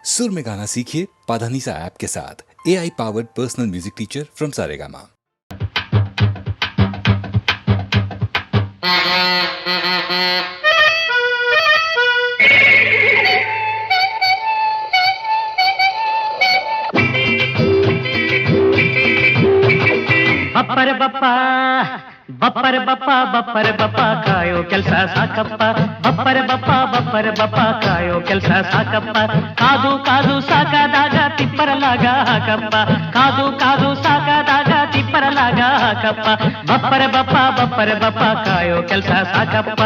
सुर में गाना सीखिए पाधानीसा ऐप के साथ। AI powered personal music teacher from Saregama. ಬಪ್ಪರೆ ಬಪ್ಪ ಬಪ್ಪರೆ ಬಪ್ಪ ಬಪ್ಪರೆ ಬಪ್ಪ ಕಾಯೋ ಕೆಲಸ ಸಾಕಪ್ಪ. ಬಪ್ಪರೆ ಬಪ್ಪ ಕಾಯೋ ಕೆಲಸ ಸಾಕಪ್ಪ. ಕಾದು ಕಾದು ಸಾಕಾದಾಗ ತಿಪ್ಪರಲಾಗ ಹಾಕಪ್ಪ. ಕಾದು ಕಾದು ಸಾಕಾದಾಗ ತಿಪ್ಪರಲಾಗ ಹಾಕಪ್ಪ. ಬಪ್ಪರೆ ಬಪ್ಪ ಕಾಯೋ ಕೆಲಸ ಸಾಕಪ್ಪ.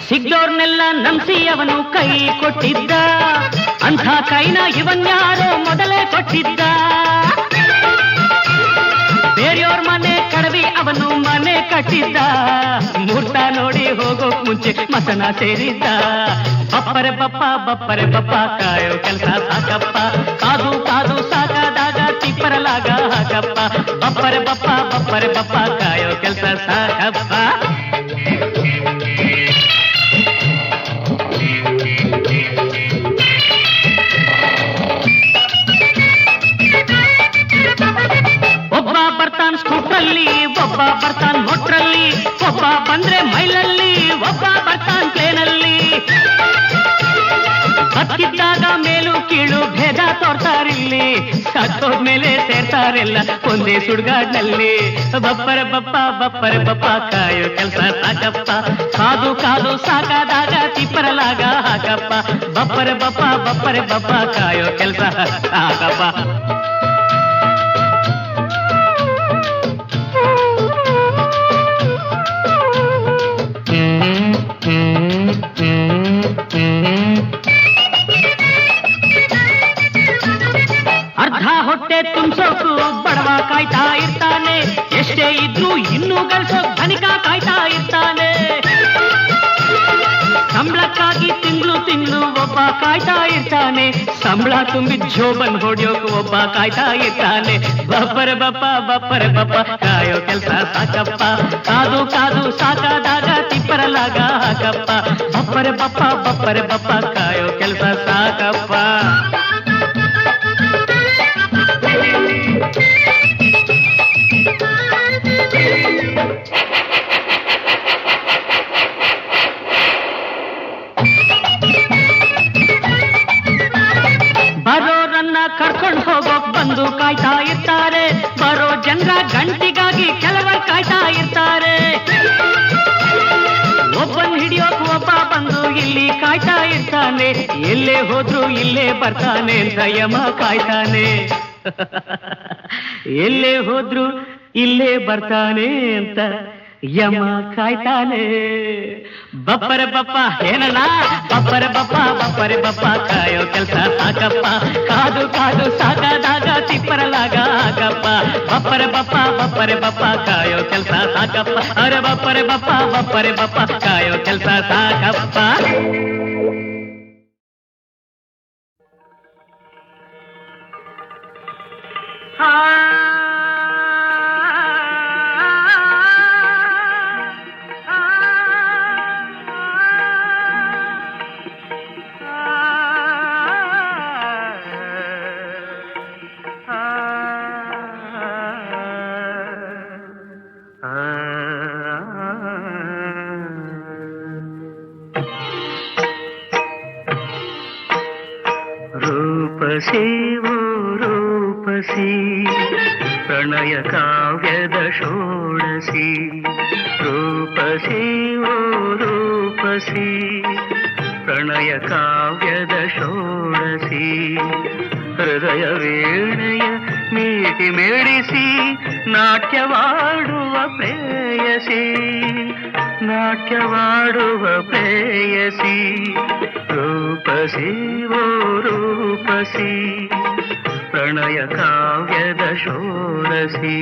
ಸಿಗ್ದೋರ್ನೆಲ್ಲ ನಂಬಿಸಿ ಅವನು ಕೈ ಕೊಟ್ಟಿದ್ದ, ಅಂಥ ಕೈನ ಇವನ್ಯಾರೋ ಮೊದಲೇ ಕೊಟ್ಟಿದ್ದ. ಬೇರೆಯವ್ರ ಮನೆ ಕಡವಿ ಅವನು ಮನೆ ಕಟ್ಟಿದ್ದ, ಮುಹೂರ್ತ ನೋಡಿ ಹೋಗೋಕ್ ಮುಂಚೆ ಮತನ ಸೇರಿದ್ದ. ಬಪ್ಪರೆ ಬಪ್ಪ ಕಾಯೋ ಕೆಲಸ ಸಾಕಪ್ಪ. ಕಾದು ಕಾದು ಸಾಕಾದಾಗ ತಿಪ್ಪರಲಾಗ ಹಾಕಪ್ಪ. ಬಪ್ಪರೆ ಬಪ್ಪ ಕಾಯೋ ಕೆಲಸ ಸಾಕಪ್ಪ. ಒಬ್ಬ ಬರ್ತಾನ್ ಸ್ಕೂಟ್ರಲ್ಲಿ, ಒಬ್ಬ ಬರ್ತಾನ್ ಮೋಟ್ರಲ್ಲಿ, ಒಬ್ಬ ಬಂದ್ರೆ ಮೈಲಲ್ಲಿ, ಒಬ್ಬ ಬರ್ತಾನ್ ಪ್ಲೇನಲ್ಲಿ. ಬತ್ತಿದ್ದಾಗ ಮೇಲು ಕೀಳು ಭೇದ ತೋರ್ತಾರಿಲ್ಲಿ, ಸತ್ತೋದ್ಮೇಲೆ ಸೇರ್ತಾರೆಲ್ಲ ಒಂದೇ ಸುಡ್ಗಾಡ್ನಲ್ಲಿ. ಬಪ್ಪರೆ ಬಪ್ಪ ಕಾಯೋ ಕೆಲಸ ಸಾಕಪ್ಪ. ಕಾದು ಕಾದು ಸಾಕಾದಾಗ ತಿಪ್ಪರಲಾಗ ಹಾಕಪ್ಪ. ಬಪ್ಪರೆ ಬಪ್ಪ ಕಾಯೋ ಕೆಲಸ ಸಾಕಪ್ಪ. ಅರ್ಧ ಹೊಟ್ಟೆ ತುಂಬಿಸೋಕು ಬಡವ ಕಾಯ್ತಾ ಇರ್ತಾನೆ, ಎಷ್ಟೇ ಇದ್ರೂ ಇನ್ನೂ ಗಳಿಸೋ ಧನಿಕ ಕಾಯ್ತಾ ಇರ್ತಾನೆ. ಸಂಬಳಕ್ಕಾಗಿ ತಿಂಗಳು ಒಬ್ಬ ಕಾಯ್ತಾ ಇರ್ತಾನೆ, ಸಂಬಳ ತುಂಬಿದ ಜೋಬನ್ ಹೊಡಿಯೋಕು ಒಬ್ಬ ಕಾಯ್ತಾ ಇರ್ತಾನೆ. ಬಪ್ಪರೆ ಬಪ್ಪ ಕಾಯೋ ಕೆಲಸ ಸಾಕಪ್ಪ. ಕಾದು ಕಾದು ಸಾಕಾದಾಗ ತಿಪ್ಪರಲಾಗ ಹಾಕಪ್ಪ. ಬಪ್ಪರೆ ಬಪ್ಪ ಕಾಯೋ ಕೆಲಸ ಸಾಕಪ್ಪ. ಬರೋರನ್ನ ಕರ್ಕೊಂಡು ಹೋಗೋಕ್ ಬಂದು ಕಾಯ್ತಾ ಇರ್ತಾರೆ, ಬರೋ ಜನರ ಗಂಟಿಗಾಗಿ ಕೆಲವರು ಕಾಯ್ತಾ ಇರ್ತಾರೆ. ಒಬ್ಬನ್ ಹಿಡಿಯೋಕ್ ಒಬ್ಬ ಬಂದು ಇಲ್ಲಿ ಕಾಯ್ತಾ ಇರ್ತಾನೆ, ಎಲ್ಲೇ ಹೋದ್ರು ಇಲ್ಲೇ ಬರ್ತಾನೆ ಅಂತ ಯಮ ಕಾಯ್ತಾನೆ. ಎಲ್ಲೇ ಹೋದ್ರು ಇಲ್ಲೇ ಬರ್ತಾನೆ ಅಂತ ಯಮ ಕಾಯ್ತಾನೆ. ಬಪ್ಪರೆ ಬಪ್ಪ ಏನಲ್ಲ, ಬಪ್ಪರೆ ಬಪ್ಪ ಕಾಯೋ ಕೆಲಸ ಸಾಕಪ್ಪ. ಕಾದು ಕಾದು ಸಾಕಾದಾಗ ತಿಪ್ಪರಲಾಗ ಹಾಕಪ್ಪ. ಬಪ್ಪರೆ ಬಪ್ಪ ಕಾಯೋ ಕೆಲಸ ಸಾಕಪ್ಪ. ಅರೆ ಬಪ್ಪರೆ ಬಪ್ಪ ಕಾಯೋ ಕೆಲಸ ಸಾಕಪ್ಪ. ರೂಪಸಿ ಓ ರೂಪಸಿ ಪ್ರಣಯ ಕಾವ್ಯದ ಷೋಡಸಿ. ರೂಪಸಿ ಓ ರೂಪಸಿ ಪ್ರಣಯ ಕಾವ್ಯದ ಷೋಡಸಿ. ಹೃದಯ ವೀಣೆಯ ಮೀಟಿ ಮೇಡಿಸಿ ನಾಟ್ಯವಾಡುವ ಪ್ರೇಯಸಿ. ನಾಟ್ಯವಾಡುವ ಪ್ರೇಯಸಿ. ರೂಪಸಿ ಓ ರೂಪಸಿ ಪ್ರಣಯ ಕಾವ್ಯದ ಷೋಡಸಿ.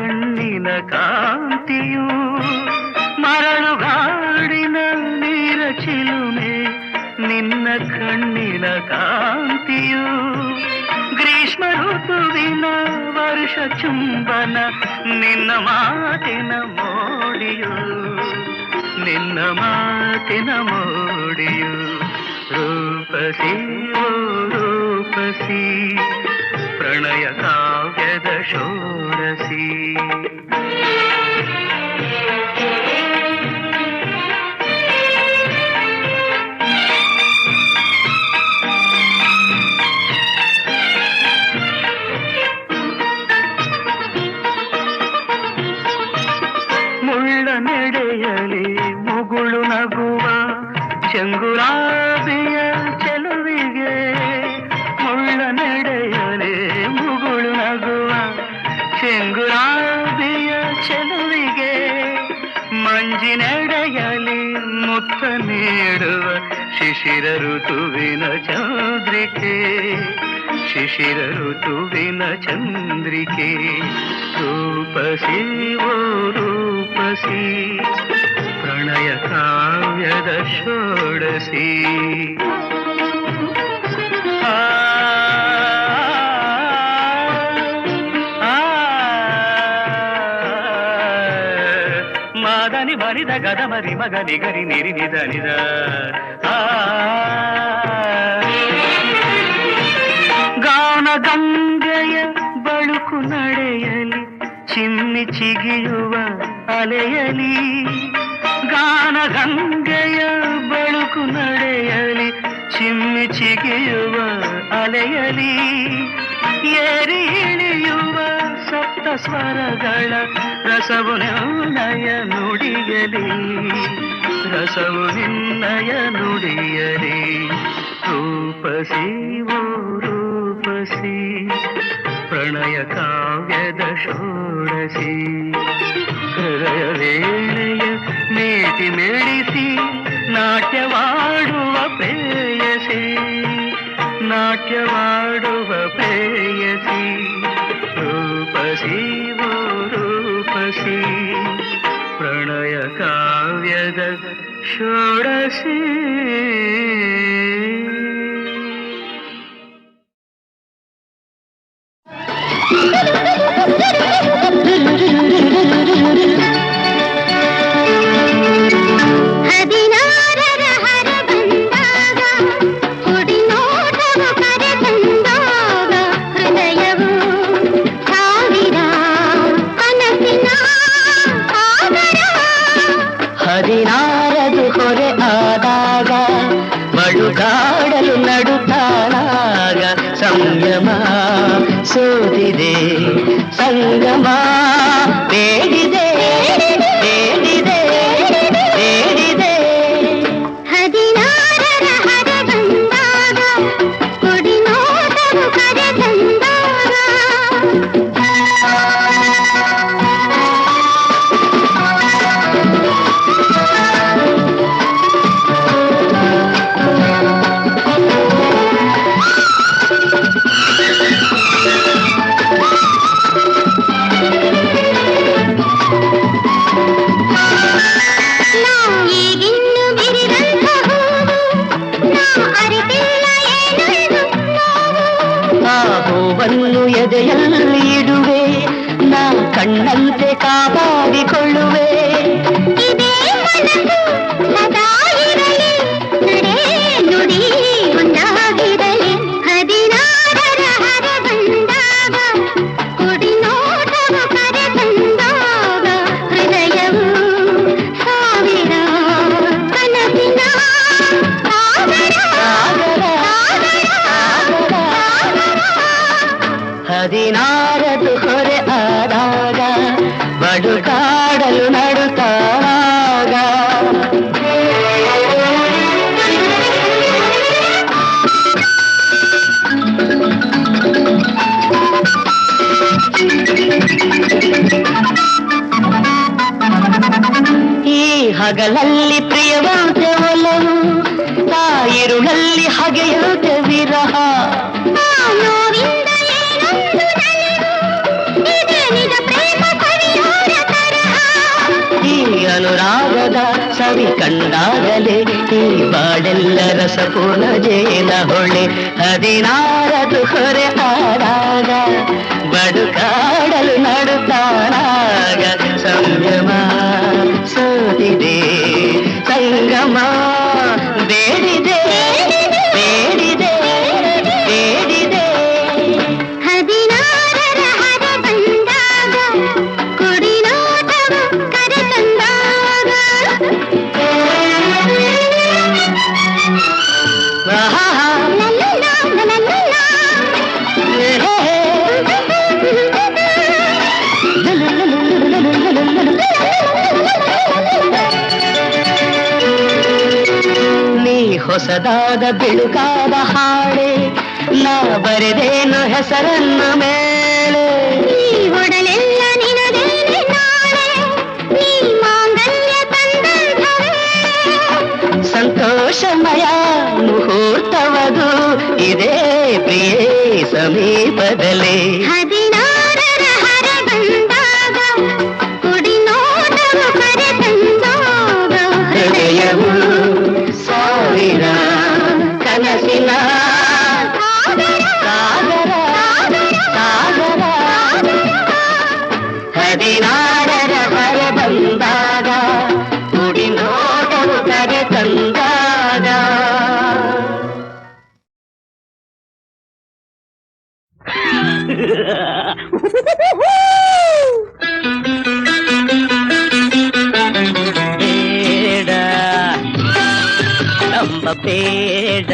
ಕಣ್ಣಿನ ಕಾಂತಿಯು ಮರಳುಗಾಡಿನ ನೀರ ಚಿಲುಮೆ ನಿನ್ನ ಕಣ್ಣಿನ ಕಾಂತಿಯು ಗ್ರೀಷ್ಮ ಋತುವಿನ ವರ್ಷ ಚುಂಬನ ನಿನ್ನ ಮಾತಿನ ಮೋಡಿಯು ನಿನ್ನ ಮಾತಿನ ಮೋಡಿಯು ರೂಪಸಿ ಓ ರೂಪಸಿ ಪ್ರಣಯ ಕಾವ್ಯದ ಷೋಡಸಿ ಮುಳ್ಳ ನೆಡೆಯಲಿ ಮುಗುಳು ನಗುವ ಚೆಂಗುಲಾಬಿಯ ಚೆಲುವಿಗೆ ಮುಳ್ಳ ನಡೆಯಲಿ ಮುಗುಳು ನಗುವ ಚೆಂಗುಲಾಬಿಯ ಚೆಲುವಿಗೆ ಮಂಜಿನೆಡೆಯಲಿ ಮುತ್ತ ನೀಡುವ ಶಿಶಿರ ಋತುವಿನ ಚಂದ್ರಿಕೆ ಶಿಶಿರ ಋತುವಿನ ಚಂದ್ರಿಕೆ ರೂಪಸಿ ಓ ರೂಪಸಿ ಪ್ರಣಯ ಕಾವ್ಯದ ಷೋಡಸಿ ಮಾದನಿ ಬರಿದ ಗದ ಮರಿ ಮಗನಿ ಗರಿ ನಿರಿ ನಿದ ನಿದ ಗಾನ ಗಂಗೆಯ ಬಳುಕು ನಡೆಯಲಿ ಚಿಮ್ಮಿ ಚಿಗಿಯುವ ಅಲೆಯಲಿ ಗಾನ ಗಂಗೆಯ ಬಳುಕು ನಡೆಯಲಿ ಚಿಮ್ಮಿ ಚಿಗಿಯುವ ಅಲೆಯಲಿ ಏರಿ ಇಳಿಯುವ ಸಪ್ತ ಸ್ವರಗಳ ರಸವು ನಿನ್ನಯ ನುಡಿಯಲಿ ರಸವು ನಿನ್ನಯ ನುಡಿಯಲಿ ರೂಪಸಿ ಓ ರೂಪಸಿ ಪ್ರಣಯ ಕಾವ್ಯದ ಷೋಡಸಿ ಹೃದಯ ವೇಳೆಯ ಮೇಟಿ ಮೇಳಿಸಿ ನಾಟ್ಯವಾಡುವ ಪ್ರೇಯಸಿ ನಾಟ್ಯವಾಡುವ ಪ್ರೇಯಸಿ ರೂಪಸಿ ಓ ರೂಪಸಿ ಪ್ರಣಯ ಕಾವ್ಯದ ಷೋಡಸಿ ಹದಿನಾರದು ಹೊರೆ ಆದಾಗ ಬಳುಗಾಡಲು ನಡುತ್ತಾನಾಗ ಸಂಯಮ ಸೋತಿದೆ ಸಂಗಮ ಬೇಡಿದೆ ಬೇಡಿದೆ ಬೇಡಿದೆ ಹದಿನಾರರ ಹರ ಬಂದಾಗ ಕೊಡಿ ನೋಟವು ಕರೆ ತಂದಾಗ ಹೂವನ್ನು ಎದೆಯಲ್ಲಿ ಇಡುವೆ ನಾ ಕಣ್ಣಂತೆ ಕಾಪಾಡಿಕೊಳ್ಳುವೆ ಇದೇ ಮನಸ್ಸು ಸದಾ ಇರಲಿ ನಡೆ ನುಡಿ ಒಂದಾಗಿರಲಿ ಹದಿನಾರರ ಹರ ಬಂದಾಗ ಕೊಡಿ ನೋಟವು ಕರೆ ತಂದಾಗ ಹೃದಯವು ಸಾವಿರ ಕನಸಿನ ಹದಿನಾರದು ಹೊರೆ ಆದಾಗ ಬಡುಕಾಡಲು ನಡುತ್ತಾಗ ಈ ಹಗಲಲ್ಲಿ ಪ್ರಿಯವಂತೆ ಒಲವು ತಾಯಿರುಳಲ್ಲಿ ಹಗೆಯುತ್ತೆ ವಿರಹ ನೋವಿಂದ ಏನೊಂದು ನಲಿವು ಇದೆ ನಿಜ ಪ್ರೇಮ ಕವಿ ಕಂಡಾಗಲೇ ಈ ಬಾಡೆಲ್ಲ ರಸಪೂರ್ಣ ಜೇನ ಹೊಳೆ 16 ಹೊರೆ ಆದಾಗ ಬಡುಕಾಡಲು ನಡುತ್ತಾನಾಗ ಸಂಯಮ ಸೋತಿದೆ ಸಂಗಮ ಬೇಡಿದೆ ಬೇಡಿದೆ ಬೇಡಿದೆ 16ರ ಹರ ಬಂದಾಗ ಕುಡಿನೋಟವ ಕರೆ ತಂದಾಗ ಆಹಾ ಲಲ್ಲಲಾ, ಲಲ್ಲಲಾ. ನೀ ಹೊಸದಾದ ಬಿಳುಕಾದ ಹಾಡೆ ನಾ ಬರೆದೇನು ಹೆಸರನ್ನ ಮೇಲೆ ಈ ಒಡಲೆಲ್ಲ ನಿನಗೇನೆ ನಾಳೆ ನೀ ಮಾಂಗಲ್ಯ ತಂದಂಥವೇ ಸಂತೋಷಮಯ ಮುಹೂರ್ತವದು ಇದೇ ಪ್ರಿಯೇ ಸಮೀಪದಲ್ಲಿ 16ರ ಹರ ಬಂದಾಗ ಕುಡಿನೋಟವ ಕರೆ ತಂದಾಗ ಹೃದಯವು ಸಾವಿರ ಕನಸಿನ ಸಾಗರ ಸಾಗರ 16ರ ಹೊರ ಬಂದಾಗ ಕುಡಿ ನೋಟವು ಕರೆ ತಂದಾಗ ಬೇಡ ನಂಬ ಬೇಡ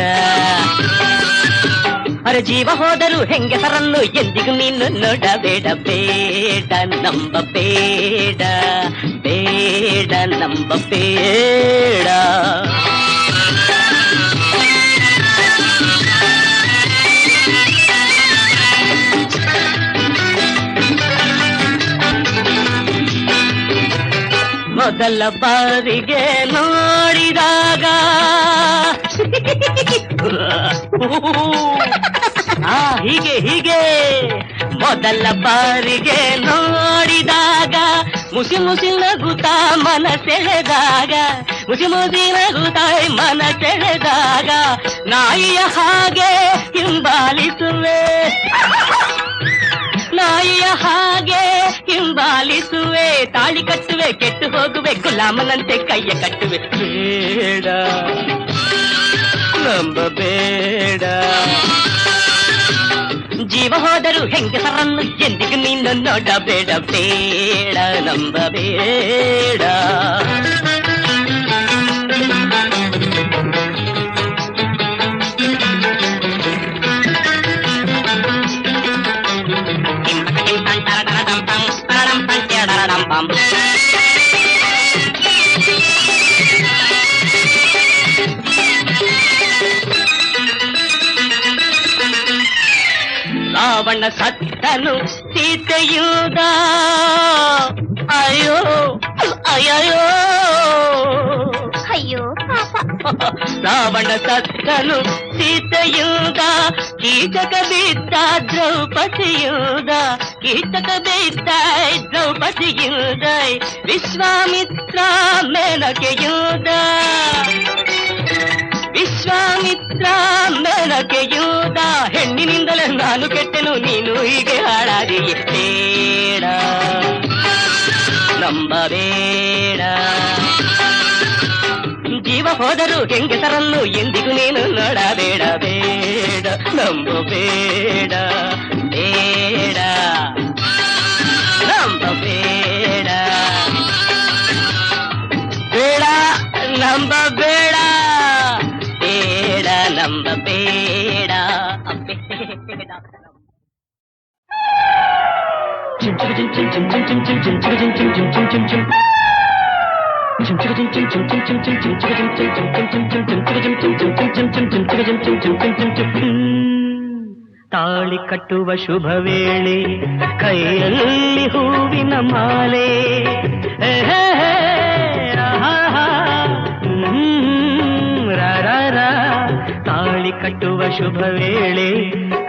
ಅರೆ ಜೀವ ಹೋದರೂ ಹೆಂಗಸರನ್ನು ಎಂದಿಗೂ ನೀನು ನೋಡಬೇಡ ಬೇಡ ನಂಬ ಬೇಡ ಬೇಡ ನಂಬ ಬೇಡ ಮೊದಲ ಬಾರಿಗೆ ನೋಡಿದಾಗ ಹೀಗೆ ಹೀಗೆ ಮೊದಲ ಬಾರಿಗೆ ನೋಡಿದಾಗ ಮುಸಿ ಮುಸಿ ನಗುತ್ತಾ ಮನ ಸೆಳೆದಾಗ ಮುಸಿ ಮುಸಿ ನಗುತ್ತಾ ಮನ ಸೆಳೆದಾಗ ನಾಯಿಯ ಹಾಗೆ ಹಿಂಬಾಲಿಸುವೆ ನಾಯಿಯ ಹಾಗೆ ಹಿಂಬಾಲಿಸುವೆ ತಾಳಿ ಕಟ್ಟುವೆ ಕೆಟ್ಟು ಹೋಗುವೆ ಗುಲಾಮನಂತೆ ಕೈಯ ಕಟ್ಟುವೆ ಬೇಡ ನಂಬಬೇಡ ಜೀವ ಹೋದರೂ ಹೆಂಗಸರನ್ನು ಎಂದಿಗೂ ನೀನು ನೋಡಬೇಡ ಬೇಡ ನಂಬಬೇಡ ರಾವಣ ಸತ್ತನು ಸೀತೆಯುದ ಅಯ್ಯೋ ಅಯ್ಯೋ ಅಯ್ಯೋ ಪಾಪ ರಾವಣ ಸತ್ತನು ಸೀತೆಯುದ ಕೀಚಕ ಬಿದ್ದ ದ್ರೌಪದಿಯುದ ಕೀಚಕ ಬಿದ್ದ ದ್ರೌಪದಿಯುದ ವಿಶ್ವಾಮಿತ್ರ ಮೇನಕೆಯುದ ವಿಶ್ವಾಮಿತ್ರ ಮೇನಕೆಯುದ ಹೆಣ್ಣಿನಿಂದಲೇ ನಾನು ಕೆಟ್ಟೆನು ನೀನು ಹೀಗೆ ಹಾಳಾದಿಯೇ ಬೇಡ ನಂಬಬೇಡ ಜೀವ ಹೋದರೂ ಹೆಂಗಸರನ್ನು ಎಂದಿಗೂ ನೀನು ನೋಡಬೇಡ ಬೇಡ ನಂಬಬೇಡ ಬೇಡ ನಂಬಬೇಡ ಬೇಡ ನಂಬಬೇಡ ಬೇಡ ನಂಬಬೇಡ ಬೇಡ ತಾಳಿ ಕಟ್ಟುವ ಶುಭ ವೇಳೆ ಕೈಯಲ್ಲಿ ಹೂವಿನ ಮಾಲೆ ತಾಳಿ ಕಟ್ಟುವ ಶುಭ ವೇಳೆ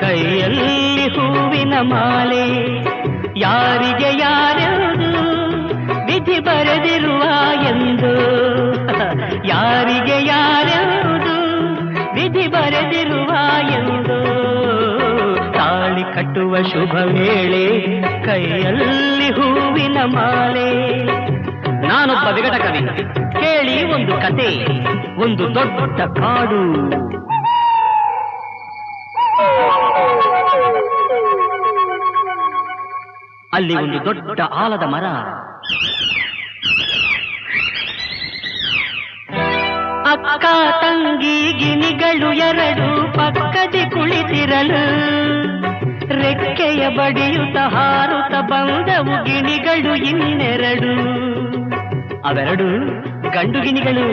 ಕೈಯಲ್ಲಿ ಹೂವಿನ ಮಾಲೆ ಯಾರಿಗೆ ಯಾರ್ಯಾವುದು ವಿಧಿ ಬರೆದಿರುವ ಎಂದು ಶುಭ ವೇಳೆ ಕೈಯಲ್ಲಿ ಹೂವಿನ ಮಾಲೆ. ನಾನೊಬ್ಬ ವಿಗಟ ಕವಿ, ಕೇಳಿ ಒಂದು ಕತೆ. ಒಂದು ದೊಡ್ಡ ಕಾಡು, ಅಲ್ಲಿ ಒಂದು ದೊಡ್ಡ ಆಲದ ಮರ. ಅಕ್ಕ ತಂಗಿ ಗಿಣಿಗಳು ಎರಡು ಪಕ್ಕದಿ ಕುಳಿತಿರಲು, ರೆಕ್ಕೆಯ ಬಡಿಯುತ್ತ ಹಾರುತ್ತ ಬಂದವು ಗಿಣಿಗಳು ಇನ್ನೆರಡು. ಅವೆರಡು ಗಂಡು ಗಿಣಿಗಳು.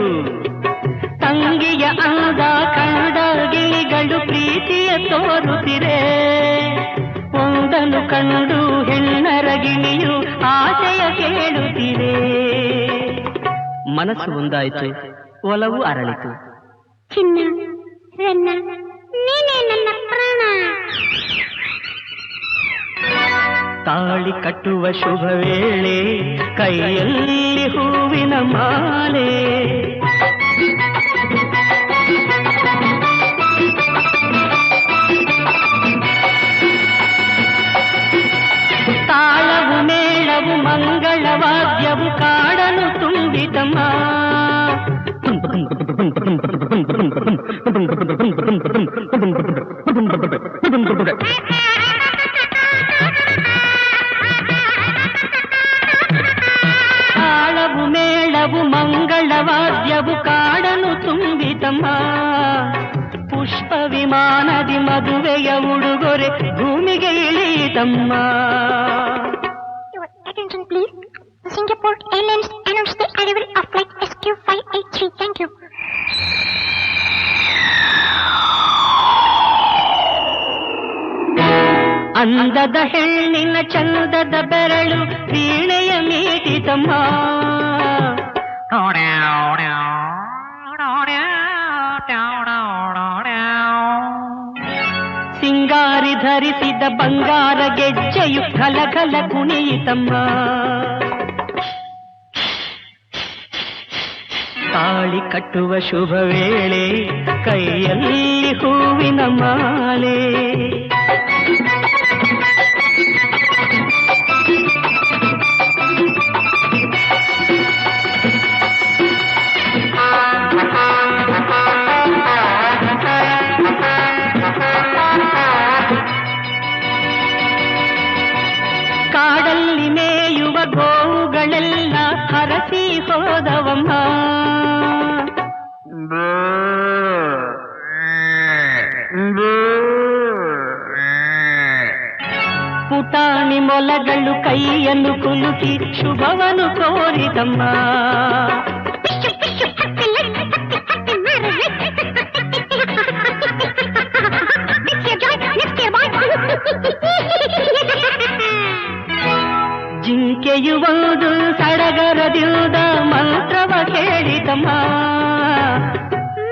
ತಂಗಿಯ ಅಂದ ಕಂಡ ಗಿಳಿಗಳು ಪ್ರೀತಿಯ ತೋರುತ್ತಿರೆ, ಒಂದನ್ನು ಕಂಡು ಹೆಣ್ಣರ ಗಿಣಿಯು ಆಶಯ ಕೇಳುತ್ತಿದೆ. ಮನಸ್ಸು ಒಂದಾಯಿತು, ಒಲವು ಅರಳಿತು. ಚಿನ್ನ ರನ್ನ ನೀನೇ ನನ್ನ ಪ್ರಾಣ. ತಾಳಿ ಕಟ್ಟುವ ಶುಭ ವೇಳೆ ಕೈಯಲ್ಲಿ ಹೂವಿನ ಮಾಲೆ. ತಾಳವು ಮೇಳವು ಮಂಗಳವಾದ್ಯವು ಕಾಡಲು ತುಂಬಿತಮ್ಮ. ತಾಳವು ಮೇಳವು ಮಂಗಳವಾದ್ಯವು ಕಾಡಲು ತುಂಬಿತಮ್ಮ. ಪುಷ್ಪ ವಿಮಾನದಿ ಮದುವೆಯ ಉಡುಗೊರೆ ಭೂಮಿಗೆ ಇಳಿಯಿತಮ್ಮ. Your attention please. Singapore Airlines announced the arrival of flight SQ583. Thank you. ಅಂದದ ಹೆಣ್ಣಿನ ಚಂದದ ಬೆರಳು ವೀಣೆಯ ಮೀಟಿತಮ್ಮ. ಸಿಂಗಾರಿ ಧರಿಸಿದ ಬಂಗಾರ ಗೆಜ್ಜೆಯು ಕಲಕಲ ಕುಣಿಯಿತಮ್ಮ. ತಾಳಿ ಕಟ್ಟುವ ಶುಭ ವೇಳೆ ಕೈಯಲ್ಲಿ ಹೂವಿನ ಮಾಲೆ. ಕಾಡಲ್ಲಿ ಮೇಯುವ ಗೋವುಗಳೆಲ್ಲ ಹರಸಿ ಹೋದವಮ್ಮ. ಪುಟಾಣಿ ಮೊಲಗಳು ಕೈಯನ್ನು ಕುಲುಕಿ ಶುಭವನ್ನು ಕೋರಿದಮ್ಮ. ಜಿಂಕೆಯು ಒಂದು ಸಡಗರದಿಂದ ಮಂತ್ರವ ಕೇಳಿತಮ್ಮ.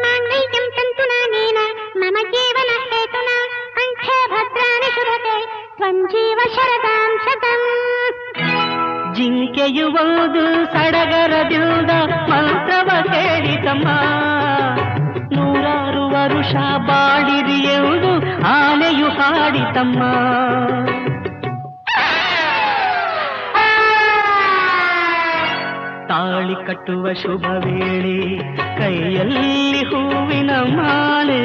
ಮಾಂಗಲ್ಯಂ ತಂತುನಾನೇನ ಮಮ ಜೀವನ ಹೇತುನ ಕಂಠೆ ಭದ್ರಾಣಿ ಶುಭತೆ ತ್ವಂ ಜೀವ ಶರದಾಂ ಶತಂ. ಜಿಂಕೆಯು ಒಂದು ಸಡಗರದಿಂದ ಮಂತ್ರವ ಕೇಳಿತಮ್ಮ. ನೂರಾರು ವರುಷ ಬಾಳಿರಿ ಎಂದು ಆನೆಯು ಹಾಡಿತಮ್ಮ. ತಾಳಿ ಕಟ್ಟುವ ಶುಭ ವೇಳೆ ಕೈಯಲ್ಲಿ ಹೂವಿನ ಮಾಲೆ.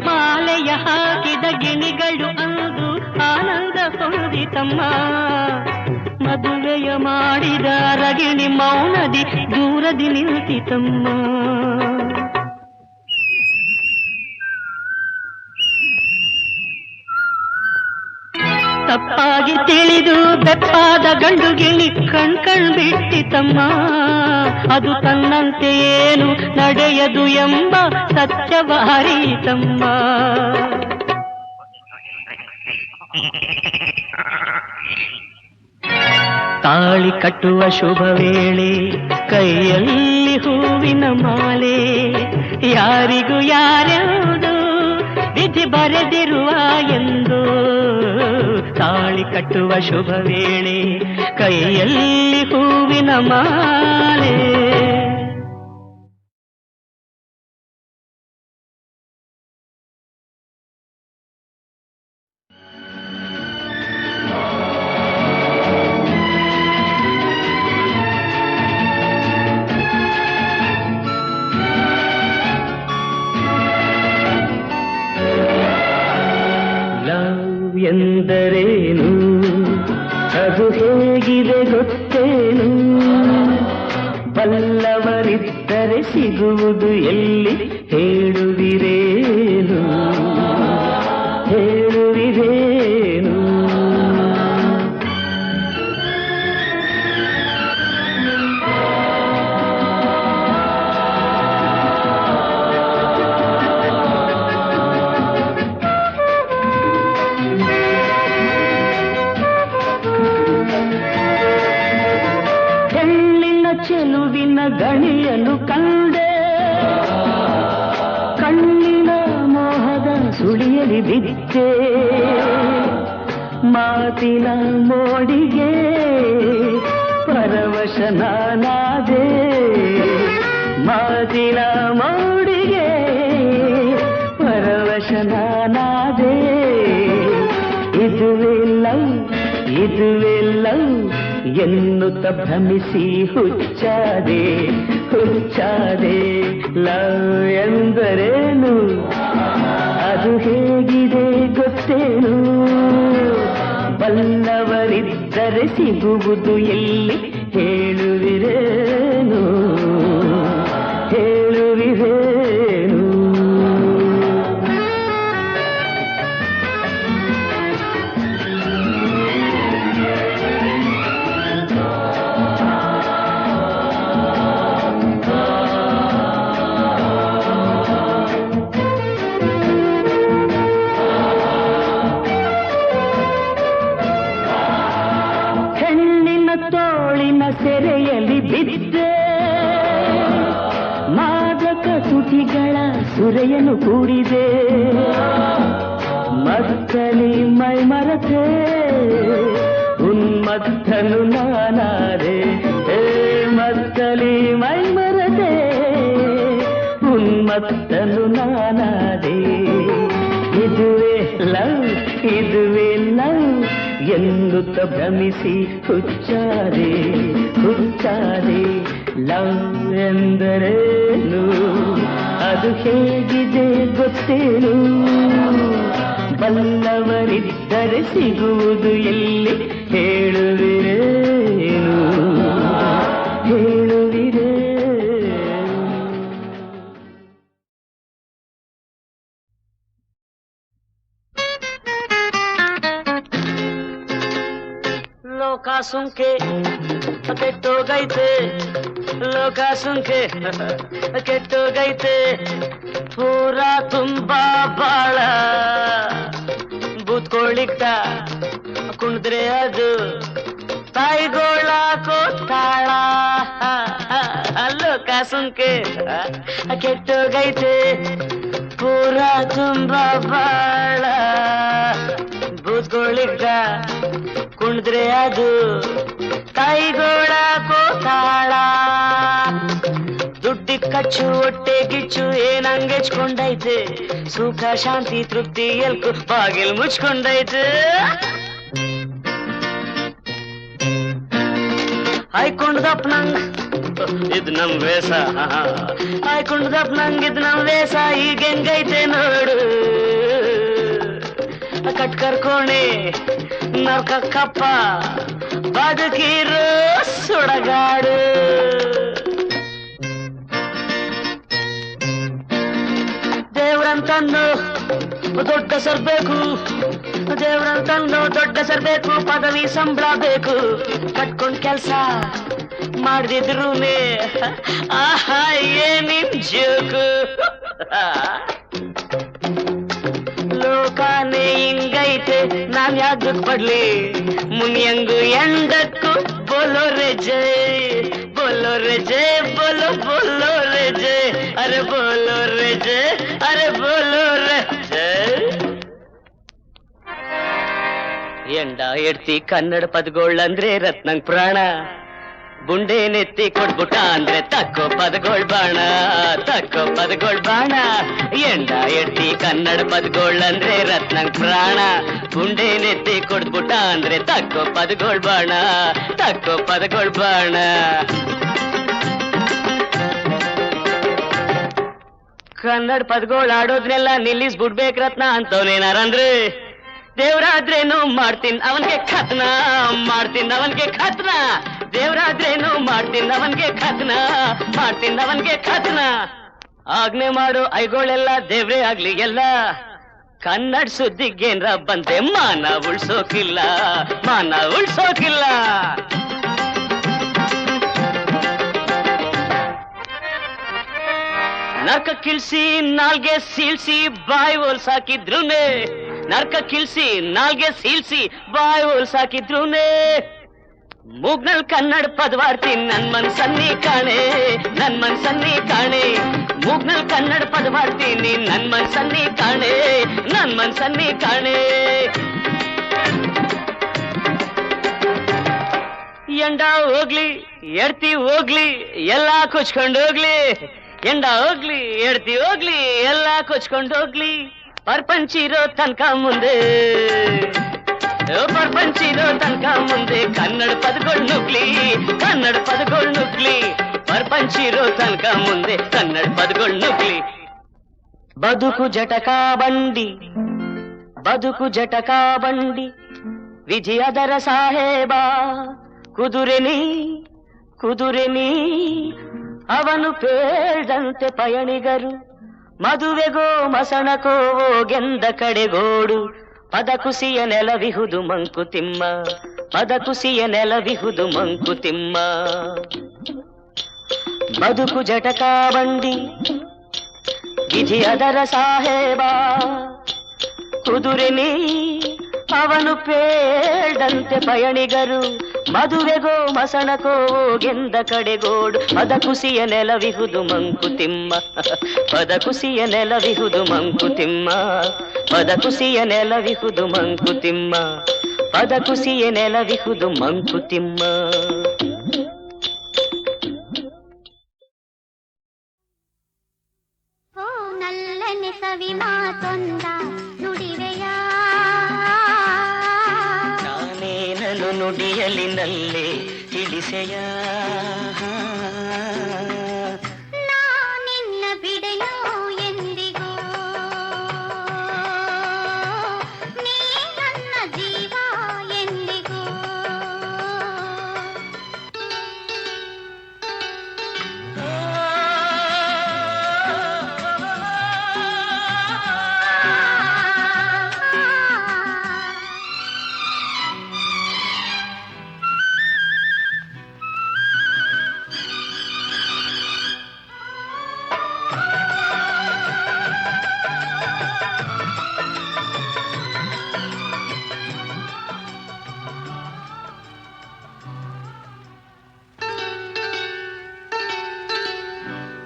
ಮಾಲೆಯ ಹಾಕಿದ ಗಿಣಿಗಳು ಅಂದು ಆನಂದ ಹೊಂದಿತಮ್ಮ. ಮದುವೆಯ ಮಾಡಿದ ರಗಿಣಿ ಮೌನದಿ ದೂರದಿ ನಿಂತಿತಮ್ಮ. ತಪ್ಪಾಗಿ ತಿಳಿದು ಬೆಪ್ಪಾದ ಗಂಡು ಗಿಣಿ ಕಣ್ ಬಿಟ್ಟಿತಮ್ಮ. ಅದು ತನ್ನಂತೆ ಏನು ನಡೆಯದು ಎಂಬ ಸತ್ಯವ ಅರಿತಮ್ಮ. ತಾಳಿ ಕಟ್ಟುವ ಶುಭ ವೇಳೆ ಕೈಯಲ್ಲಿ ಹೂವಿನ ಮಾಲೆ. ಯಾರಿಗೂ ಯಾರ್ಯಾವುದು ವಿಧಿ ಬರೆದಿರುವ ಎಂದು ತಾಳಿ ಕಟ್ಟುವ ಶುಭ ವೇಳೆ ಕೈಯಲ್ಲಿ ಹೂವಿನ ಮಾಲೆ. ಎಂದರೇನು ಅದು ಹೇಗಿದೆ ಗೊತ್ತೇನು, ಬಲ್ಲವರಿದ್ದರೆ ಸಿಗುವುದು ಎಲ್ಲಿ ಹೇಳುವಿರೇನು ಹೇಳುವಿರೇನು. ಚೆಲುವಿನ ಗಣಿಯನ್ನು ಕಂಡೆ, ಕಣ್ಣಿನ ಮೋಹದ ಸುಳಿಯಲಿ ಬಿದ್ದೆ, ಮಾತಿನ ಮೋಡಿಗೆ ಪರವಶ ನಾನಾದೆ, ಮಾತಿನ ಮೋಡಿಗೆ ಪರವಶ ನಾನಾದೆ. ಇದುವೇ ಲವ್ ಇದುವೇ ಲವ್ ಎನ್ನುತ್ತ ಭ್ರಮಿಸಿ ಹುಚ್ಚಾದೆ ಹುಚ್ಚಾದೆ. ಲವ್ ಎಂದರೇನು ಅದು ಹೇಗಿದೆ ಗೊತ್ತೇನು, ಬಲ್ಲವರಿದ್ದರೆ ಸಿಗುವುದು ಎಲ್ಲಿ ಹೇಳುವಿರೇನು ಹೇಳುವಿರೇನು. ತೋಳಿನ ಸೆರೆಯಲ್ಲಿ ಬಿದ್ದೆ, ಮಾದಕ ತುಟಿಗಳ ಸುರೆಯನ್ನು ಕೂಡಿದೆ, ಮಕ್ಕಳಿ ಮೈ ಮರತೆ ಉನ್ಮತ್ತನು ನಾನಾದೆ, ಮಕ್ಕಳಿ ಮೈ ಮರತೆ ಉನ್ಮತ್ತನು ನಾನಾದೆ. ಇದುವೇ ಲವ್ ಇದುವೇ ಲವ್ ಎನ್ನುತ್ತ ಭ್ರಮಿಸಿ ಹುಚ್ಚಾದೆ ಹುಚ್ಚಾದೆ. ಲವ್ ಎಂದರೇನು ಅದು ಹೇಗಿದೆ ಗೊತ್ತೇನು, ಬಲ್ಲವರಿದ್ದರೆ ಸಿಗುವುದು ಎಲ್ಲಿ ಹೇಳುವಿರೇನು ಹೇಳುವಿರೇನು. ಲೋಕ ಸುಂಕೆ ಕೆಟ್ಟೋಗೈತೆ, ಲೋಕ ಸುಂಕೆ ಕೆಟ್ಟೋಗೈತೆ, ಪೂರ ತುಂಬಾ ಬಾಳ ಬೂತ್ಕೊಳ್ಳಿಕ್ತ ಕುಣಿದ್ರೆ ಅದು ತಾಯಿಗೋಳ ಕೋತಾಳ. ಲೋಕ ಸುಂಕೆ ಕೆಟ್ಟೋಗೈತೆ, ಪೂರ ತುಂಬಾ ಬಾಳ ಬೂತ್ಕೊಳ್ಳಿಕ್ತ ಕುಣಿದ್ರೆ ಅದು ತಾಯಿಗೋಳ ಕೋತಾಳ. ದುಡ್ಡಿ ಖರ್ಚು ಹೊಟ್ಟೆ ಗಿಚ್ಚು ಏನಂಗೆಚ್ಕೊಂಡೈತೆ, ಸುಖ ಶಾಂತಿ ತೃಪ್ತಿ ಎಲ್ಕು ಬಾಗಿಲು ಮುಚ್ಕೊಂಡೈತೆ. ಆಯ್ಕೊಂಡ್ದಪ್ಪ ನಂಗ್ ಇದ್ ನಮ್ ವೇಷ, ಆಯ್ಕೊಂಡ್ದಪ್ಪ ನಂಗ್ ಇದ್ ನಮ್ ವೇಷ, ಈಗ ಹೆಂಗೈತೆ ನೋಡು. ಕಟ್ಕರ್ಕೋಣೆ ನರ್ಕ ಕಪ್ಪ ಬದುಕಿರೋ ಸುಡಗಾಡು. ದೇವ್ರಂತಂದು ದೊಡ್ಡ ಸರ್ಬೇಕು, ದೇವ್ರಂತಂದು ದೊಡ್ಡ ಸರ್ಬೇಕು, ಪದವಿ ಸಂಬಳ ಬೇಕು, ಕಟ್ಕೊಂಡ್ ಕೆಲ್ಸ ಮಾಡ್ದಿದ್ರೂನೇ ಆಹಾ ಏನಿನ್ ಜೋಕು. ಲೋಕಾನೇ ಹಿಂಗೈತೆ ನಾನ್ ಯಾದಕ್ ಪಡ್ಲಿ, ಮುನಿಯಂಗು ಎಂಡಕ್ಕೂ ಬೋಲೋ ರೇ ಜೈ, ಬೋಲೋ ರೇ ಜೈ, ಬೋಲೋ ಬೋಲೋ ರೇ ಜೈ, ಅರೆ ಬೋಲೋ ರೇ ಜೈ, ಅರೆ ಬೋಲೋ ರೇ ಜೈ. ಎಂಡ ಎಡ್ತಿ ಕನ್ನಡ ಪದಗಳಂದ್ರೆ ರತ್ನಂಗ್ ಪ್ರಾಣ ಗುಂಡೆ ನೆತ್ತಿ ಕೊಟ್ಬಿಟ್ಟ ಅಂದ್ರೆ ತಕ್ಕೋ ಪದಗಳ್ ಬಾಣ ತಕ್ಕೋ ಪದಗಳ್ ಬಾಣ ಎಂಡ ಎಡ್ತಿ ಕನ್ನಡ ಪದಗಳಂದ್ರೆ ರತ್ನಂಗ್ ಪ್ರಾಣ ಗುಂಡೆ ನೆತ್ತಿ ಕೊಟ್ಬಿಟ್ಟ ಅಂದ್ರೆ ತಕ್ಕೋ ಪದಗಳ್ ಬಾಣ ತಕ್ಕೋ ಪದಗಳ್ ಬಾಣ ಕನ್ನಡ ಪದಗಳು ಆಡೋದ್ನೆಲ್ಲ ನಿಲ್ಲಿಸ್ಬಿಡ್ಬೇಕ್ ರತ್ನ ಅಂತವ್ನೇನಾರಂದ್ರೆ ದೇವ್ರಾದ್ರೇನು ಮಾಡ್ತೀನಿ ಅವನ್ಗೆ ಖತ್ನ ಮಾಡ್ತೀನಿ ಅವನ್ಗೆ ಖತ್ನ ದೇವ್ರಾದ್ರೇನು ಮಾಡ್ತೀನಿ ಅವನ್ಗೆ ಖತ್ನ ಮಾಡ್ತೀನಿ ಅವನ್ಗೆ ಖತ್ನ ಆಜ್ಞೆ ಮಾಡು ಐಗೋಳೆಲ್ಲ ದೇವ್ರೇ ಆಗ್ಲಿ ಎಲ್ಲ ಕನ್ನಡ ಸುದ್ದಿಗೇನ್ರ ಬಂದೆ ಮಾನ ಉಳ್ಸೋಕಿಲ್ಲ ಮಾನ ಉಳ್ಸೋಕಿಲ್ಲ ನರ್ಕ ಕಿಲ್ಸಿ ನಾಲ್ಗೆ ಸೀಳ್ಸಿ ಬಾಯಿ ಹೋಲ್ಸಾಕಿದ್ರುನೆ ನರ್ಕ ಕಿಲ್ಸಿ ನಾಲ್ಗೆ ಸೀಳ್ಸಿ ಬಾಯಿ ಹೋಲ್ಸಾಕಿದ್ರುನೆ ಮೂಗ್ನಲ್ ಕನ್ನಡ ಪದವಾರ್ತಿ ನನ್ ಮನ್ಸನ್ನಿ ಕಾಣೆ ನನ್ ಮನ್ಸನ್ನಿ ಕಾಣೆ ಮೂಗ್ನಲ್ ಕನ್ನಡ ಪದವಾರ್ತಿ ನೀನ್ ನನ್ ಮನ್ಸನ್ನಿ ಕಾಣೆ ನನ್ ಮನ್ಸನ್ನಿ ಕಾಣೆ ಎಂಡ ಹೋಗ್ಲಿ ಎಡ್ತಿ ಹೋಗ್ಲಿ ಎಲ್ಲಾ ಕೊಚ್ಕೊಂಡು ಹೋಗ್ಲಿ ಎಂಡ ಹೋಗ್ಲಿ ಎಡ್ತಿ ಹೋಗ್ಲಿ ಎಲ್ಲಾ ಕೊಚ್ಕೊಂಡು ಹೋಗ್ಲಿ ಪರ್ಪಂಚಿರೋ ತನಕ ಮುಂದೆ ಪರ್ಪಂಚಿರೋ ತನಕ ಮುಂದೆ ಕನ್ನಡ ಪದಗಳು ನುಗ್ಲಿ ಕನ್ನಡ ಪದಗಳು ನುಗ್ಲಿ ಪರ್ಪಂಚಿರೋ ತನಕ ಮುಂದೆ ಕನ್ನಡ ಪದಗಳು ನುಗ್ಲಿ ಬದುಕು ಜಟಕ ಬಂಡಿ ಬದುಕು ಜಟಕ ಬಂಡಿ ವಿಜಯದರ ಸಾಹೇಬ ಕುದುರೆನಿ ಕುದುರೆನಿ ಅವನು ಪೇಳ್ದಂತೆ ಪಯಣಿಗರು ಮದುವೆಗೋ ಮಸಣಕೋ ಗೆಂದ ಕಡೆಗೋಡು ಪದ ಕುಸಿಯ ನೆಲವಿಹುದು ಮಂಕುತಿಮ್ಮ ಪದ ಕುಸಿಯ ನೆಲವಿಹುದು ಮಂಕುತಿಮ್ಮ ಬದುಕು ಜಟಕ ಬಂಡಿ ವಿಜಯದರ ಸಾಹೇಬ ಕುದುರೆನಿ ಅವನು ಪೇಳ್ದಂತೆ ಪಯಣಿಗರು ಮದುವೆಗೋ ಮಸಣಕೋ ಗೆಂದ ಕಡೆಗೋಡು ಪದ ಕುಸಿಯ ನೆಲವಿಹುದು ಮಂಕುತಿಮ್ಮ ಪದ ಕುಸಿಯ ನೆಲವಿಹುದು ಮಂಕುತಿಮ್ಮ ಪದ ಕುಸಿಯ ನೆಲವಿಹುದು ಮಂಕುತಿಮ್ಮ ಪದ ಕುಸಿಯ ನೆಲವಿಹುದು ಮಂಕುತಿಮ್ಮ ಓ ನಲ್ಲನೆ ಸವಿ ಮಾತೊಂದ ನುಡಿವೆಯ ನಾನೇನನು ನುಡಿಯಲಿನಲ್ಲೇ ತಿಳಿಸೆಯ ನಾನಿನ್ನ ಬಿಡೆಯೋ ಎಂದಿಗೂ ನೀ ನನ್ನ ಜೀವ ಎಂದಿಗೂ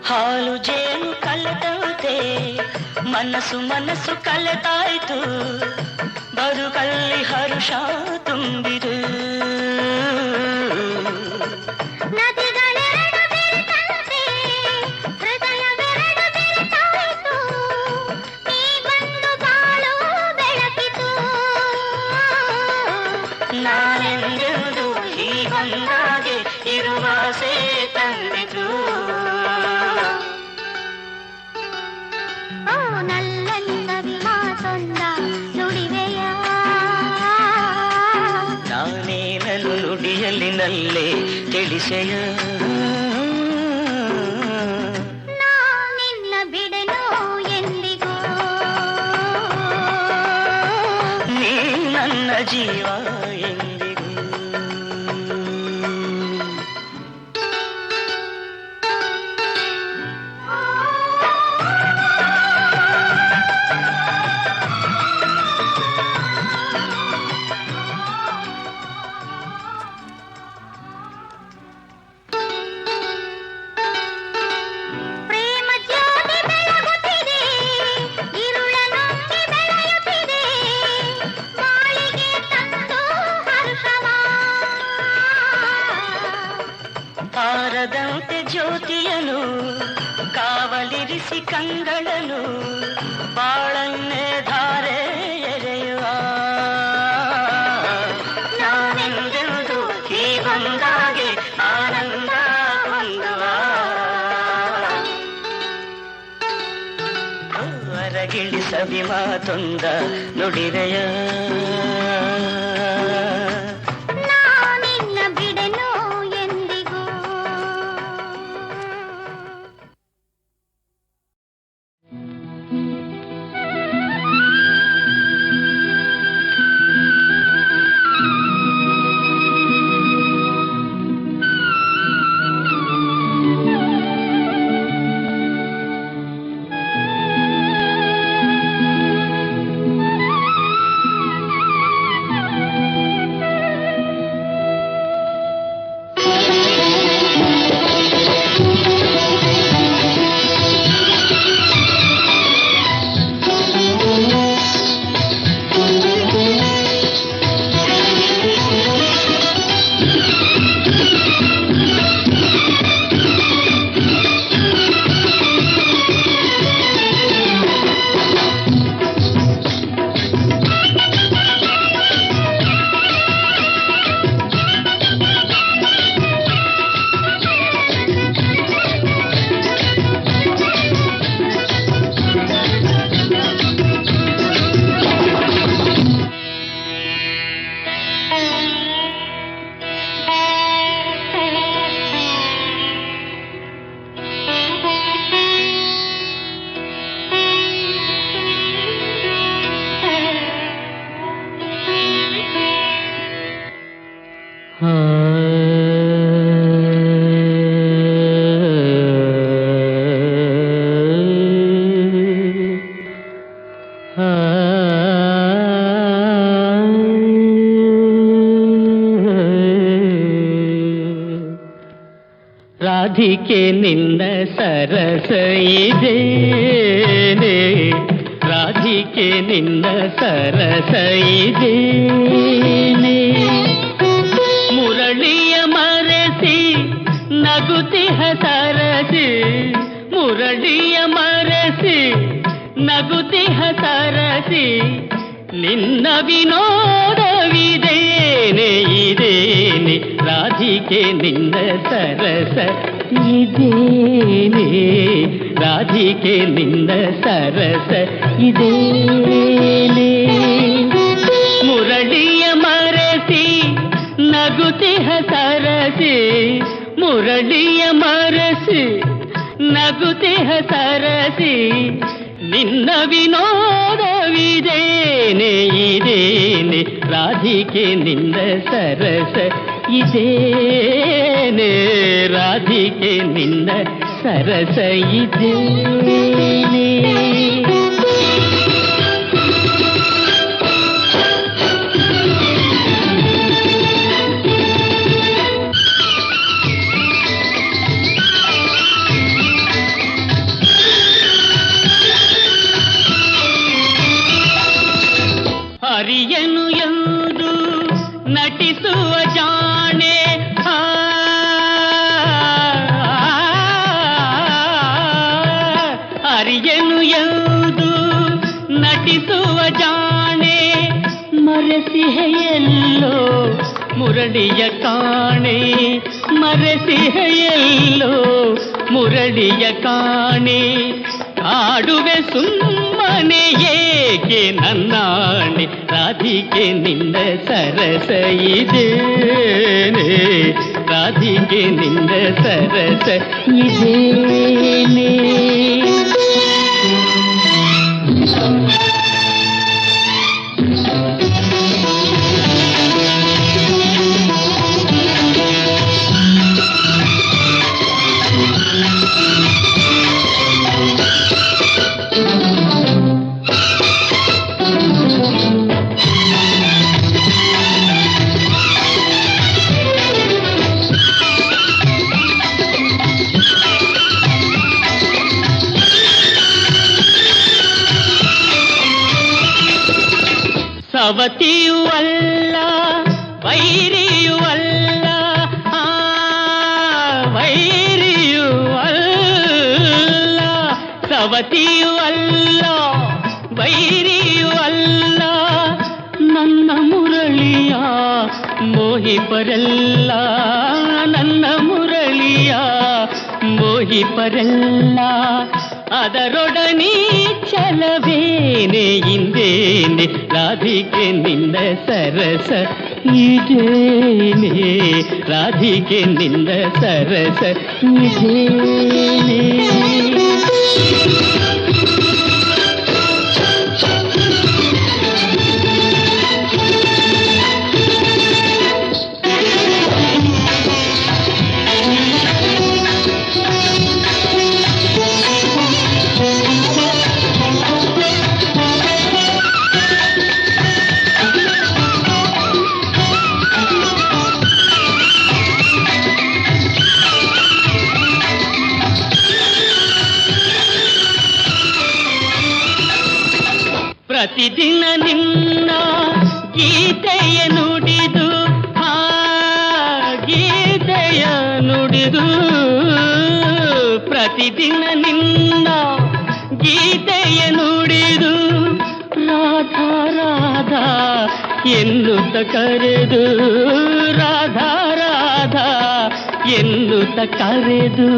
ಹಾಲು ಜೇನು ಕಲೆತಂತೆ ಮನಸ್ಸು ಮನಸ್ಸು ಕಲೆತಾಯ್ತು ಬದುಕಲ್ಲಿ ಹರುಷ ತುಂಬಿದು ನದಿಗಳೆರಡು ಬೆರೆತಂತೆ ಹೃದಯವೆರಡು ಬೆರೆತಾಯಿತು ನೀ ಬಂದು ಬಾಳು ಬೆಳಕಿತು ನಾನೆಂದೆಂದು ಹೀಗೊಂದಾಗೆ ಇರುವ ಆಸೆ ತಂದಿತು ಓ ನಲ್ಲನೆ ಸವಿ ಮಾತೊಂದ ನುಡಿವೆಯ ನಾನೇನನು ನುಡಿಯಲಿನಲ್ಲೇ ತಿಳಿಸೆಯ ನಾನಿನ್ನ ಬಿಡೆನೋ ಎಂದಿಗೂ ನೀ ನನ್ನ ಜೀವ ಎಂದಿಗೂ ಆರದಂತೆ ಜ್ಯೋತಿಯನು ಕಾವಲಿರಿಸಿ ಕಂಗಳನು ಬಾಳನ್ನೇ ಧಾರೆ ಎರೆಯುವ ನಾನೆಂದೆಂದು ಹೀಗೊಂದಾಗಿ ಆನಂದ ಹೊಂದುವ ಹೊರಗಿಳಿಸವಿ ಮಾತೊಂದ ನುಡಿರೆಯ ರಾಧಿಕೆ ನಿನ್ನ ಸರಸ ಇದೇನೆ ರಾಧಿಕೆ ನಿನ್ನ ಸರಸ ಇದೇನೆ ಮುರಳಿಯ ಮರೆಸಿ ನಗುತಿಹ ಸರಸಿ ಮುರಳಿಯ ಮರೆಸಿ ನಗುತಿಹ ಸರಸಿ ನಿನ್ನ ವಿನೋದವಿದೇನೆ ಇದೇನೆ ರಾಧಿಕೆ ನಿನ್ನ ಸರಸ ಇದೇನೆ ರಾಧಿಕೆ ನಿನ್ನ ಸರಸ ಇದೇನೆ ಮುರಳಿಯ ಮರೆಸಿ ನಗುತಿಹ ಸರಸಿ ಮುರಳಿಯ ಮರೆಸಿ ನಗುತಿಹ ಸರಸಿ ನಿನ್ನ ವಿನೋದವಿದೇನೆ ಇದೇನೆ ರಾಧಿಕೆ ನಿನ್ನ ಸರಸ ಇದೇನೆ ರಾಧಿಕೆ ನಿನ್ನ ಸರಸ ಇದೇನೆ ಹರಿಯನು ಎಂದು ನಟಿಸುವ ಜಾಣೆ ಹರಿಯನು ಎಂದು ನಟಿಸುವ ಜಾಣೆ ಮರೆಸಿಹೆಯಲ್ಲೋ ಮುರಳಿಯ ಕಾಣೆ ಮರೆಸಿಹೆಯಲ್ಲೋ ಮುರಳಿಯ ಕಾಣೆ ಆಡುವೆ ಸುಮ್ಮನೆ ಏಕೆ ನನ್ನಾಣೆ ರಾಧಿಕೆ ನಿನ್ನ ಸರಸ ಇದೇನೆ ರಾಧಿಕೆ ನಿನ್ನ ಸರಸ ಇದೇನೆ ಸವತಿಯೂ ಅಲ್ಲ ವೈರಿಯೂ ಅಲ್ಲ ಪತಿಯೂ ಅಲ್ಲ ವೈರಿಯೂ ಅಲ್ಲ ನನ್ನ ಮುರಳಿಯ ಮೋಹಿಪರೆಲ್ಲ ನನ್ನ ಮುರಳಿಯ ಮೋಹಿಪರೆಲ್ಲ ಅದರೊಡನೆ ಚಲವೇನೆ ಹಿಂದೇನೆ ರಾಧಿಕೆ ನಿನ್ನ ಸರಸ ಇದೇನೆ ರಾಧಿಕೆ ನಿನ್ನ ಸರಸ ಇದೇನೆ ಪ್ರತಿದಿನ ನಿನ್ನ ಗೀತೆಯ ನುಡಿದು ಗೀತೆಯ ನುಡಿದು ಪ್ರತಿದಿನ ನಿನ್ನ ಗೀತೆಯ ನುಡಿದು ರಾಧಾ ರಾಧಾ ಎನ್ನುತ್ತ ಕರೆದು ರಾಧಾ ರಾಧಾ ಎನ್ನುತ್ತ ಕರೆದು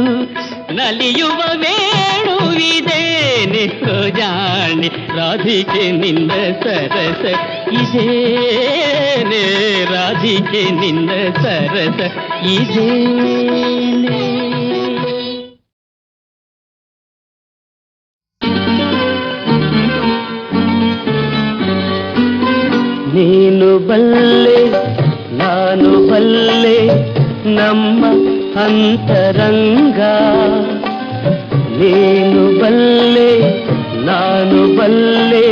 ನಲಿಯುವ ವೇಣುವಿದೇನೆ ಜಾಣೆ ರಾಧಿಕೆ ನಿನ್ನ ಸರಸ ಇದೇನೆ ರಾಧಿಕೆ ನಿನ್ನ ಸರಸ ಇದೇನೆ ನೀನು ಬಲ್ಲೆ ನಾನು ಬಲ್ಲೆ ನಮ್ಮ ಅಂತರಂಗ ನೀನು ಬಲ್ಲೆ ನಾನು ಬಲ್ಲೆ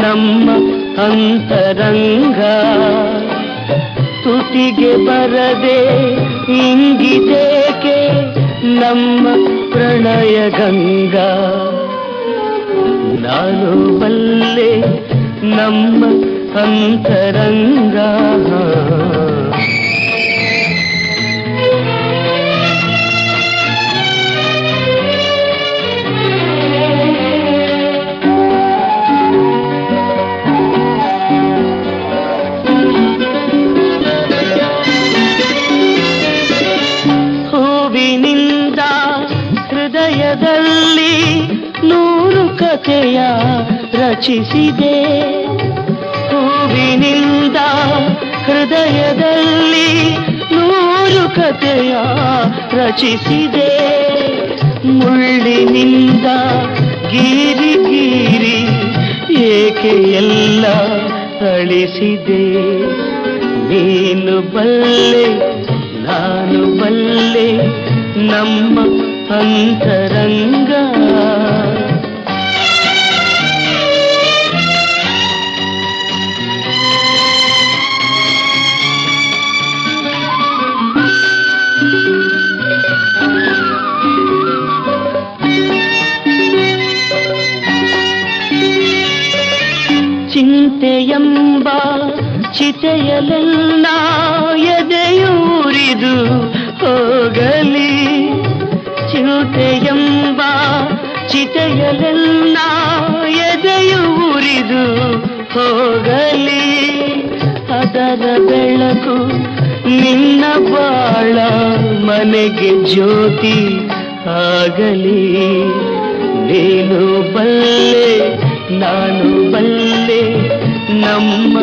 ನಮ್ಮ ಅಂತರಂಗ ತುಟಿಗೆ ಬರದೆ ಇಂಗಿದೇಕೆ ನಮ್ಮ ಪ್ರಣಯ ಗಂಗಾ ನಾನು ಬಲ್ಲೆ ನಮ್ಮ ಅಂತರಂಗ ಹೂವಿನಿಂದ ಹೃದಯದಲ್ಲಿ 100 ಕಥೆಯ ರಚಿಸಿದೆ ಹೂವಿನಿಂದ ಹೃದಯದಲ್ಲಿ 100 ಕಥೆಯ ರಚಿಸಿದೆ ಮುಳ್ಳಿನಿಂದ ಗೀರಿ ಗೀರಿ ಏಕೆ ಎಲ್ಲ ಅಳಿಸಿದೆ ನೀನು ಬಲ್ಲೆ ನಾನು ಬಲ್ಲೆ ನಮ್ಮ ಅಂತರಂಗ ಚಿಂತೆಯೆಂಬ ಚಿತೆಯಲೆಲ್ಲ ಎದೆಯೂರಿದು ಹೋಗಲಿ ಚಿಂತೆಯೆಂಬ ಚಿತೆಯಲೆಲ್ಲ ಎದೆಯೂರಿದು ಹೋಗಲಿ ಅದರ ಬೆಳಕು ನಿನ್ನ ಬಾಳ ಮನೆಗೆ ಜ್ಯೋತಿ ಆಗಲಿ ನೀನು ಬಲ್ಲೆ ನಾನು ಬಲ್ಲೆ ನಮ್ಮ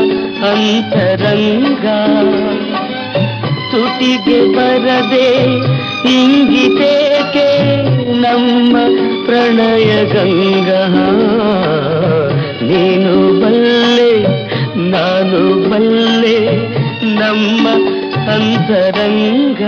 ಅಂತರಂಗ ತುಟಿಗೆ ಬರದೆ ಇಂಗಿತೇಕೆ ನಮ್ಮ ಪ್ರಣಯ ಗಂಗಾ ನೀನು ಬಲ್ಲೆ ನಾನು ಬಲ್ಲೆ ನಮ್ಮ ಅಂತರಂಗ